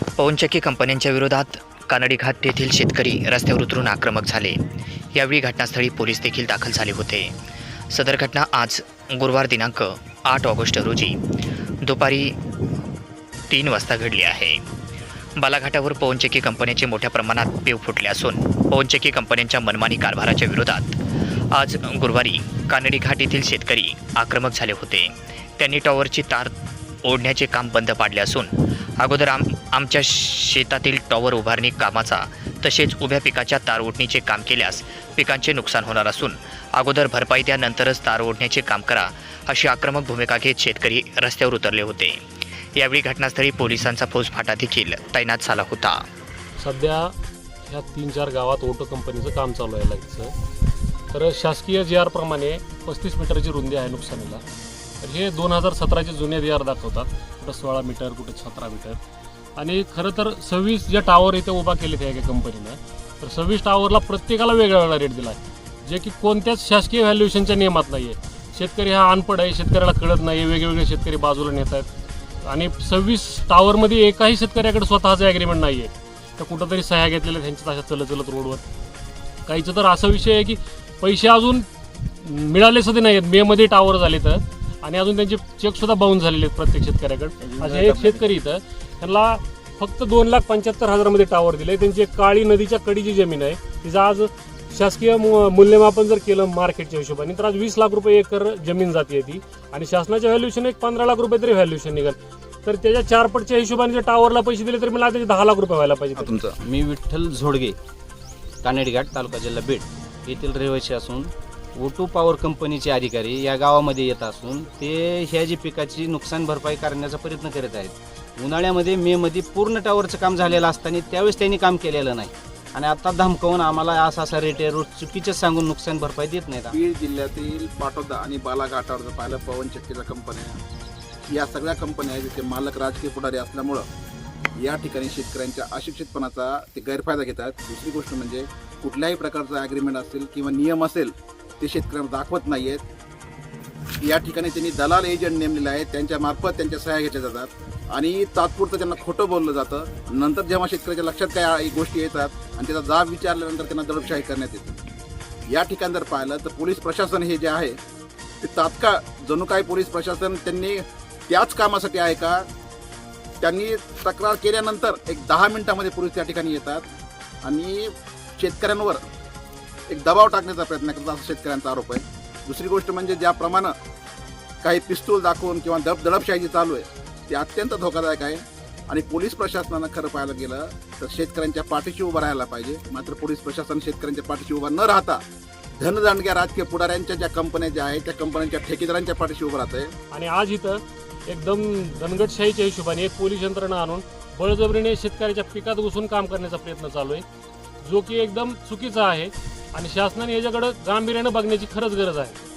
पवनचक्की कंपन्यांच्या विरोधात कानडी घाट येथील शेतकरी रस्त्यावर उतरून आक्रमक झाले। यावेळी घटनास्थळी पोलीस देखील दाखल झाले होते। सदर घटना आज गुरुवार दिनांक 8 ऑगस्ट रोजी दुपारी 3 वाजता घडली आहे। बालाघाटावर पवनचक्की कंपन्यांचे मोठ्या प्रमाणात पेव फुटले असून पवनचक्की कंपन्यांच्या मनमानी कारभाराच्या विरोधात आज गुरुवारी कानडी घाट येथील शेतकरी आक्रमक झाले होते। त्यांनी टॉवरची तार ओढण्याचे काम बंद पाडले असून अगोदर आमच्या शेतातील टॉवर उभारणी कामाचा तसेच उभ्या पिकाच्या तार ओढणीचे काम केल्यास पिकांचे नुकसान होणार असून अगोदर भरपाई त्यानंतरच तार ओढण्याचे काम करा अशी आक्रमक भूमिका घेत शेतकरी रस्त्यावर उतरले होते। यावेळी घटनास्थळी पोलिसांचा फौजफाटा देखील तैनात झाला होता। सध्या ह्या 3-4 गावात ओटो कंपनीचं काम चालू आहे लाईटचं। तर शासकीय जी आर प्रमाणे 35 मीटरची रुंदी आहे नुकसानीला। तर हे 2017चे जुने जी आर दाखवतात, कुठं 16 मीटर कुठं 17 मीटर। आणि खरं तर 26 जे टावर इथे उभा केले त्या एका कंपनीनं, तर 26 टावरला प्रत्येकाला वेगळा वेगळा रेट दिला आहे, जे की कोणत्याच शासकीय व्हॅल्युएशनच्या नियमात नाही आहे। शेतकरी हा अनपढ आहे, शेतकऱ्याला कळत नाही, वेगवेगळे शेतकरी बाजूला नेत आहेत। आणि 26 टावरमध्ये एकाही शेतकऱ्याकडे स्वतःचं ॲग्रीमेंट नाही आहे, तर कुठंतरी सह्या घेतलेल्या त्यांच्या तशा चलत रोडवर। काहीचं तर असा विषय आहे की पैसे अजून मिळाले सुद्धा नाही आहेत, मेमध्ये टावर झाले तर, आणि अजून त्यांचे चेकसुद्धा बाउन्स झालेले आहेत प्रत्येक शेतकऱ्याकडे। असे एक शेतकरी इथं त्यांना फक्त 2,75,000 मध्ये टावर दिले। त्यांची काळी नदीच्या कडीची जमीन आहे, तिचं आज शासकीय मूल्यमापन जर केलं मार्केटच्या हिशोबाने तर आज 20 लाख रुपये एकर जमीन जाते ती, आणि शासनाच्या व्हॅल्युएशन एक 15 लाख रुपये तरी व्हॅल्युएशन निघाल। तर त्याच्या 4 पटच्या हिशोबाने जर टावरला पैसे दिले तर मला त्याचे 10 लाख रुपये व्हायला पाहिजे। तुमचं मी विठ्ठल झोडगे, कानडी घाट, तालुका जिल्हा बीड येथील रहिवासी असून ओटो पॉवर कंपनीचे अधिकारी या गावामध्ये येत असून ते ह्या जी पिकाची नुकसान भरपाई करण्याचा प्रयत्न करत आहेत। उन्हाळ्यामध्ये मेमध्ये पूर्ण टावरचं काम झालेलं असताना त्यावेळेस त्यांनी काम केलेलं नाही, आणि आता धमकावून आम्हाला असा रेट आहे, रोज चुकीचं सांगून नुकसान भरपाई देत नाहीत। बीड जिल्ह्यातील पाटोदा आणि बालाघाटावर जर पाहिलं पवनचक्कीच्या कंपन्या, या सगळ्या कंपन्या आहेत जिथे मालक राजकीय पुढारी असल्यामुळं या ठिकाणी शेतकऱ्यांच्या अशिक्षितपणाचा ते गैरफायदा घेतात। दुसरी गोष्ट म्हणजे कुठल्याही प्रकारचा ॲग्रीमेंट असेल किंवा नियम असेल ते शेतकऱ्यांना दाखवत नाही आहेत। या ठिकाणी त्यांनी दलाल एजंट नेमलेले आहेत, त्यांच्या मार्फत त्यांच्या सह्या घेतल्या जातात आणि तात्पुरतं त्यांना खोटं बोललं जातं। नंतर जेव्हा शेतकऱ्याच्या लक्षात काही गोष्टी येतात आणि त्याचा जाब विचारल्यानंतर त्यांना दडपशाही करण्यात येते। या ठिकाणी जर पाहिलं तर पोलीस प्रशासन हे जे आहे ते तात्काळ जणू काही पोलीस प्रशासन त्यांनी त्याच कामासाठी आहे का, त्यांनी तक्रार केल्यानंतर एक 10 मिनिटामध्ये पोलीस त्या ठिकाणी येतात आणि शेतकऱ्यांवर एक दबाव टाकण्याचा प्रयत्न करतात, असा शेतकऱ्यांचा आरोप आहे। दुसरी गोष्ट म्हणजे ज्याप्रमाणे काही पिस्तूल दाखवून किंवा दडपशाही जी चालू आहे ती अत्यंत धोकादायक आहे, आणि पोलीस प्रशासनानं खरं पाहायला गेलं तर शेतकऱ्यांच्या पाठीशी उभं राहायला पाहिजे। मात्र पोलीस प्रशासन शेतकऱ्यांच्या पाठीशी उभं न राहता धनदांडग्या राजकीय पुढाऱ्यांच्या ज्या कंपन्या ज्या आहेत त्या कंपन्यांच्या ठेकेदारांच्या पाठीशी उभं राहत आहे। आणि आज इथं एकदम धनगटशाहीच्या हिशोबाने एक पोलीस यंत्रणा आणून बळजबरीने शेतकऱ्याच्या पिकात घुसून काम करण्याचा प्रयत्न चालू आहे, जो की एकदम चुकीचा आहे, आणि शासनाने याच्याकडे गांभीर्याने बघण्याची खरंच गरज आहे।